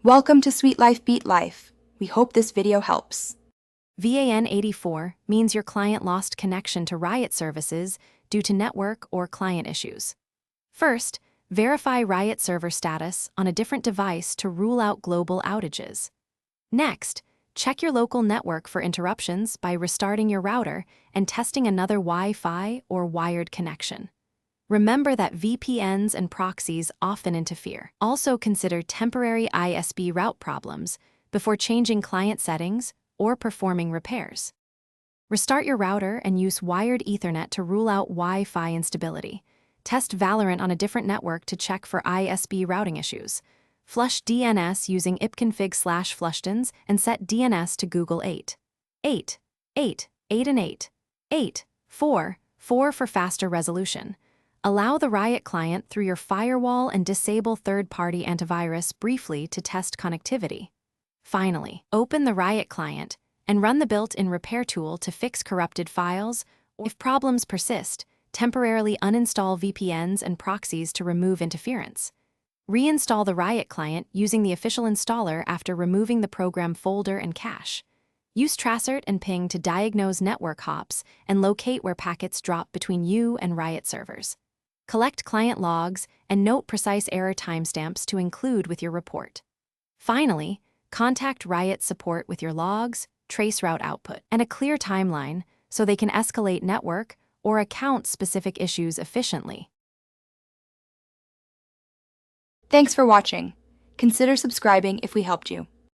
Welcome to Sweet Life Beat Life. We hope this video helps. VAN84 means your client lost connection to Riot services due to network or client issues. First, verify Riot server status on a different device to rule out global outages. Next, check your local network for interruptions by restarting your router and testing another Wi-Fi or wired connection. Remember that VPNs and proxies often interfere. Also consider temporary ISP route problems before changing client settings or performing repairs. Restart your router and use wired Ethernet to rule out Wi-Fi instability. Test Valorant on a different network to check for ISP routing issues. Flush DNS using ipconfig/flushtons and set DNS to Google 8. 8, 8, 8 and 8. 8, 4, 4 for faster resolution. Allow the Riot client through your firewall and disable third-party antivirus briefly to test connectivity. Finally, open the Riot client and run the built-in repair tool to fix corrupted files, or if problems persist, temporarily uninstall VPNs and proxies to remove interference. Reinstall the Riot client using the official installer after removing the program folder and cache. Use Tracert and Ping to diagnose network hops and locate where packets drop between you and Riot servers. Collect client logs and note precise error timestamps to include with your report. Finally, contact Riot support with your logs, traceroute output, and a clear timeline so they can escalate network or account-specific issues efficiently. Thanks for watching. Consider subscribing if we helped you.